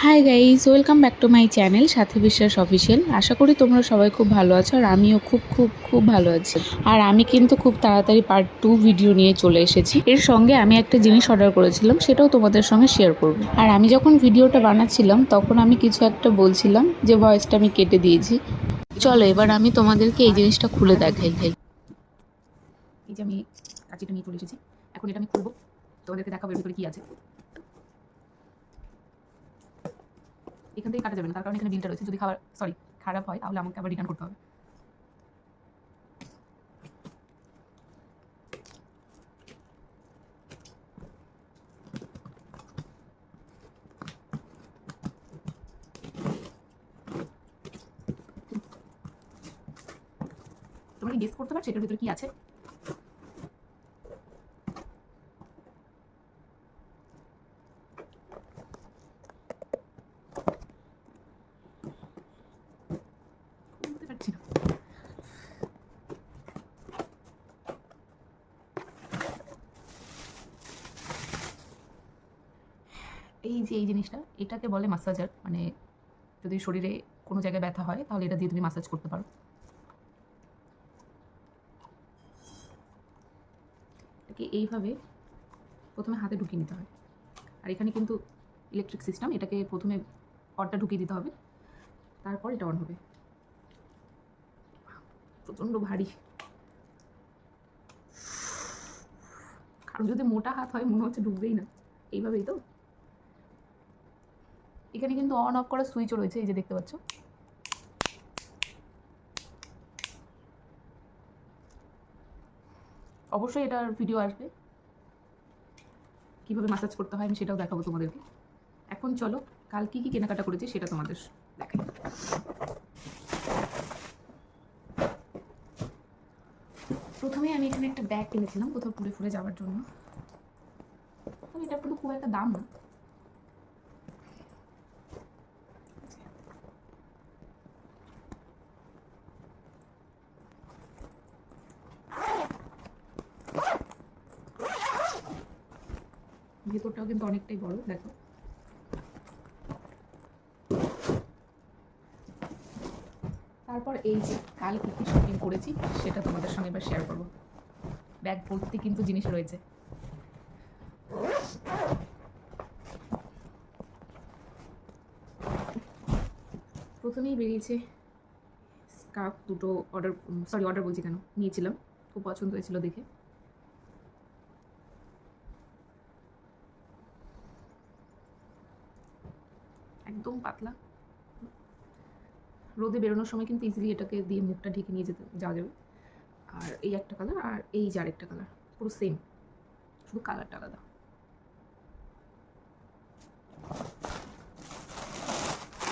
Hi guys, welcome back to my channel সাথী বিশ্বাস official. আশা করি তোমরা সবাই খুব ভালো আছো আর আমিও খুব খুব খুব ভালো আছি। আর আমি কিন্তু খুব তাড়াতাড়ি পার্ট 2 ভিডিও নিয়ে চলে এসেছি। এর সঙ্গে আমি একটা জিনিস অর্ডার করেছিলাম, সেটাও তোমাদের সঙ্গে শেয়ার করব। আর আমি যখন ভিডিওটা বানাচ্ছিলাম তখন আমি কিছু একটা বলছিলাম, যে ভয়েসটা আমি কেটে দিয়েছি। চলো এবার আমি তোমাদেরকে এই জিনিসটা খুলে দেখাই। এই যে আমি কাঁচিটা নিয়ে চলে এসেছি, এখন এটা আমি খুলবো, তোমাদেরকে দেখাবো এর ভিতরে কি আছে। এখান থেকে কাটা যাবে না, তার কারণ এখানে বিলটা রয়েছে। যদি খারাপ হয় তাহলে আমাকে আবার রিটার্ন করতে হবে। তোমরা কি গেস করতে পারছো এটার ভিতরে কি আছে? বুঝতে পারছি না। এই যে এই জিনিসটা, এটাকে বলে মাসাজার। মানে যদি শরীরে কোনো জায়গায় ব্যথা হয় তাহলে এটা দিয়ে তুমি মাসাজ করতে পারো। এটাকে এইভাবে প্রথমে হাতে ঢুকিয়ে নিতে হয়। আর এখানে কিন্তু ইলেকট্রিক সিস্টেম, এটাকে প্রথমে কর্ডটা ঢুকিয়ে দিতে হবে, তারপর এটা অন হবে। প্রচণ্ড ভারী। কারো যদি মোটা হাত হয় মনে হচ্ছে ঢুকবেই না। এইভাবেই তো। এখানে কিন্তু অন অফ করার সুইচও রয়েছে, এই যে দেখতে পাচ্ছ। অবশ্যই এটার ভিডিও আসবে, কিভাবে ম্যাসাজ করতে হয় আমি সেটাও দেখাবো তোমাদেরকে। এখন চলো কাল কি কি কেনাকাটা করেছি সেটা তোমাদের দেখাই। প্রথমে আমি এখানে একটা ব্যাগ কিনেছিলাম কোথাও ঘুরে ফুরে যাওয়ার জন্য। তবে এটা কিন্তু খুব একটা দাম না। ভেতরটাও কিন্তু অনেকটাই বড়, দেখো। তারপর এই যে কাল কি কি শপিং করেছি সেটা তোমাদের সঙ্গে এবার শেয়ার করবো। ব্যাগ ভর্তি কিন্তু জিনিস রয়েছে। প্রথমেই বেরিয়েছে স্কার্ফ দুটো অর্ডার বলছি কেন, নিয়েছিলাম। খুব পছন্দ হয়েছিল দেখে। একদম পাতলা, রোদে বেরোনোর সময় কিন্তু ইজিলি এটাকে দিয়ে মুখটা ঢেকে নিয়ে যাওয়া যাবে। আর এই একটা কালার, আর এই যে আরেকটা কালার, পুরো সেম, শুধু কালারটা আলাদা।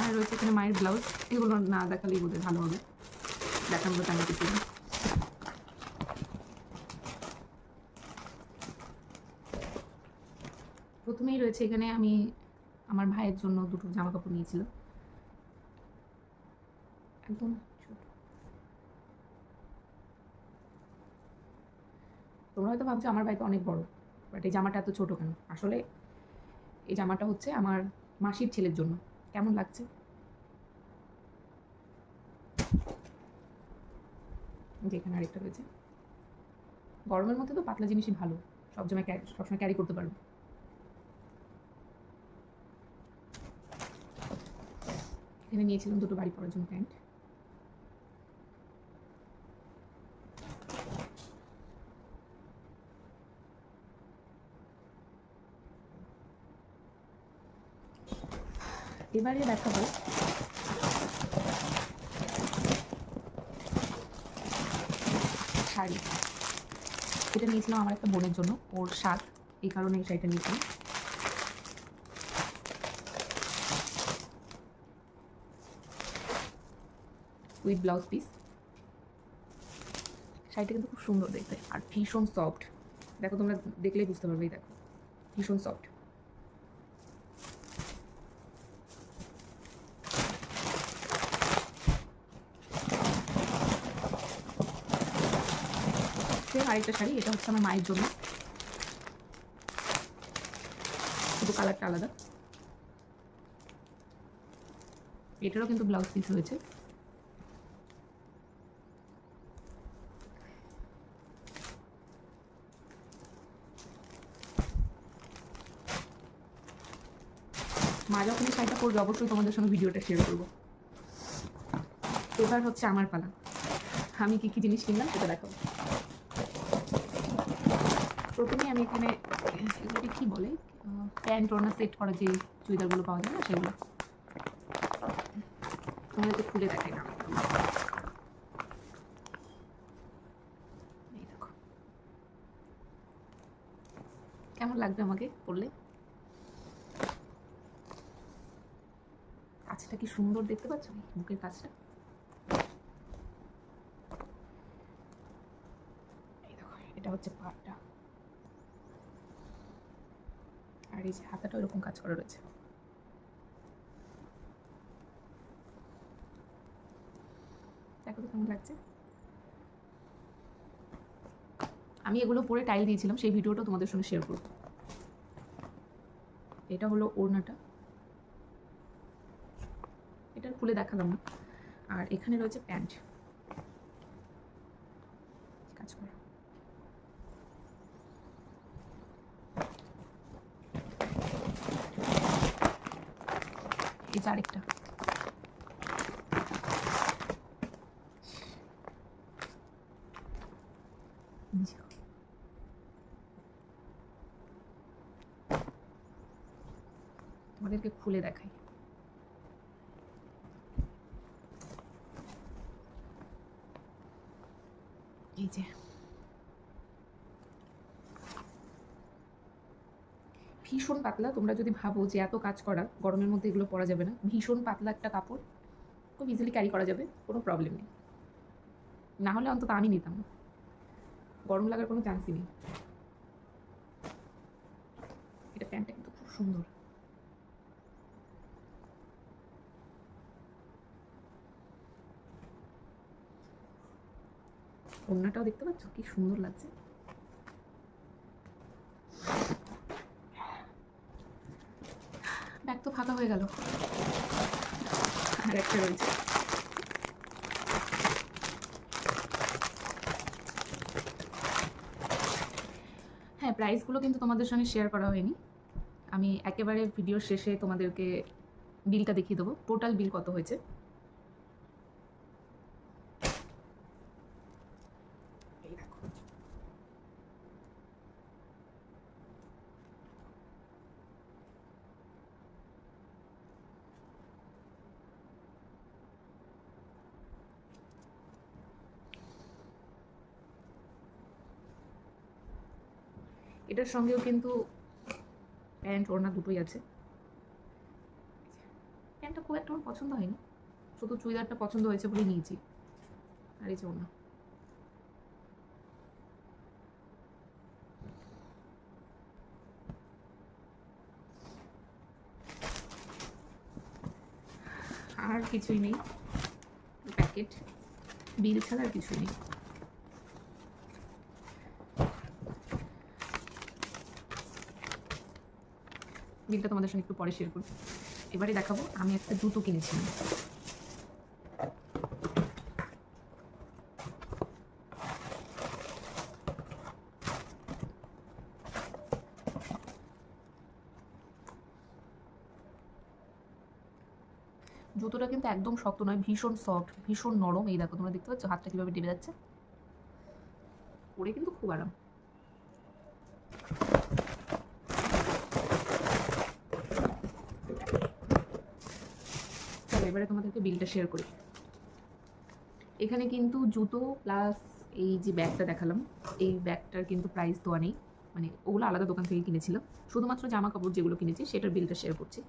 আর রয়েছে এখানে মায়ের ব্লাউজ। এগুলো না দেখালেই বোধহয় ভালো হবে, দেখানোর টাইম কিছু না। প্রথমেই রয়েছে এখানে আমি আমার ভাইয়ের জন্য দুটো জামা কাপড় নিয়েছিলাম, একদম ছোট। তোমরা হয়তো ভাবছো আমার ভাই তো অনেক বড়, বাট এই জামাটা এত ছোট কেন? আসলে এই জামাটা হচ্ছে আমার মাসির ছেলের জন্য। কেমন লাগছে? যেখানে আরেকটা রয়েছে। গরমের মধ্যে তো পাতলা জিনিসই ভালো, সবসময় ক্যারি করতে পারবে। এখানে নিয়েছিলাম দুটো বাড়ি পরার জন্য প্যান্ট। এবারে দেখাবো শাড়ি। এটা নিয়েছিলাম আমার একটা বোনের জন্য, ওর স্বাদ, এই কারণে এই শাড়িটা নিয়েছিলাম। With blouse piece. শাড়িটা কিন্তু খুব সুন্দর দেখতে আর ভীষণ সফট। দেখো, তোমরা দেখলেই বুঝতে পারবে, দেখো ভীষণ সফট। আরেকটা শাড়ি, এটা হচ্ছে আমার মায়ের জন্য, শুধু কালারটা আলাদা। এটারও কিন্তু ব্লাউজ পিস হয়েছে। মা যখন এই শাড়িটা পরবে অবশ্যই তোমাদের সঙ্গে ভিডিওটা শেয়ার করবো। এবার হচ্ছে আমার পালা, আমি কী কী জিনিস কিনলাম সেটা দেখাবো। প্রথমেই আমি এখানে এগুলোকে কী বলে, প্যান্ট ওড়না সেট করা যে চুড়িদারগুলো পাওয়া যায় না, সেগুলো তোমাদেরকে খুলে দেখাই না। এই দেখো কেমন লাগবে আমাকে পরলে। কাজটা কি সুন্দর দেখতে পাচ্ছ, বুকের কাজটা। এই দেখো এটা হচ্ছে পাটটা, আর এই যে হাতাটা ওরকম কাজ করা রয়েছে। দেখো তো কেমন লাগছে। আমি এগুলো পরে টাইল দিয়েছিলাম, সেই ভিডিওটা তোমাদের সঙ্গে শেয়ার করব। এটা হলো ওড়নাটা, এটা খুলে দেখালাম না। আর এখানে রয়েছে প্যান্ট কাজ করা। এই যে আরেকটা, তোমাদেরকে খুলে দেখাই। এই যে ভীষণ পাতলা, তোমরা যদি ভাবো যে এত কাজ করা গরমের মধ্যে এগুলো পরা যাবে না, ভীষণ পাতলা একটা কাপড়, খুব ইজিলি ক্যারি করা যাবে, কোনো প্রবলেম নেই। না হলে অন্তত আমি নিতাম না, গরম লাগার কোনো চান্সই নেই। এটা প্যান্টটা কিন্তু খুব সুন্দর। ওড়নাটাও দেখতে পাচ্ছ কি সুন্দর লাগছে। ব্যাগ তো ফাঁকা হয়ে গেল, আর একটা রয়েছে। হ্যাঁ, প্রাইসগুলো কিন্তু তোমাদের সঙ্গে শেয়ার করা হয়নি, আমি একেবারে ভিডিওর শেষে তোমাদেরকে বিলটা দেখিয়ে দেবো, টোটাল বিল কত হয়েছে। এই দেখো এটার সঙ্গেও কিন্তু প্যান্ট ওড়না দুটোই আছে। প্যান্টটা খুব একটা আমার পছন্দ হয়নি, শুধু চুড়িদারটা পছন্দ হয়েছে বলে নিয়েছি। আর এই যে ওড়না, আর কিছুই নেই, প্যাকেট বিল ছাড়া আর কিছুই নেই। বিলটা তোমাদের সঙ্গে একটু পরে শেয়ার করব। এবারে দেখাবো আমি একটা জুতো কিনেছিলাম। জুতোটা কিন্তু একদম শক্ত নয়, ভীষণ সফট, ভীষণ নরম। এই দেখো তোমরা দেখতে পাচ্ছ হাতটা কীভাবে ডেবে যাচ্ছে, পরে কিন্তু খুব আরাম। এবারে তোমাদেরকে বিলটা শেয়ার করি। এখানে কিন্তু জুতো প্লাস এই যে ব্যাগটা দেখালাম, এই ব্যাগটার কিন্তু প্রাইস দেওয়া নেই, মানে ওগুলো আলাদা দোকান থেকে কিনেছিলাম। শুধুমাত্র জামা কাপড় যেগুলো কিনেছি সেটার বিলটা শেয়ার করছি।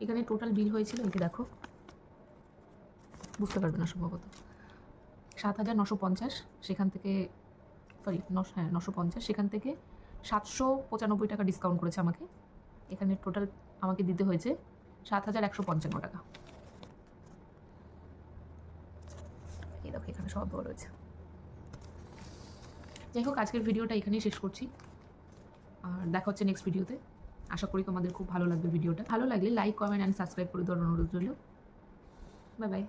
এখানে টোটাল বিল হয়েছিল, এই যে দেখো, বুঝতে পারবে না সম্ভবত, 7,950। সেখান থেকে সরি 950, সেখান থেকে 795 টাকা ডিসকাউন্ট করেছে আমাকে। এখানে টোটাল আমাকে দিতে হয়েছে 7,155 টাকা। এই দেখো এখানে সব দেওয়া রয়েছে। যাই হোক, আজকের ভিডিওটা এখানেই শেষ করছি, আর দেখা হচ্ছে নেক্সট ভিডিওতে। আশা করি তোমাদের খুব ভালো লাগবে ভিডিওটা। ভালো লাগলে লাইক, কমেন্ট অ্যান্ড সাবস্ক্রাইব করে দেওয়ার অনুরোধ রইল। Bye bye.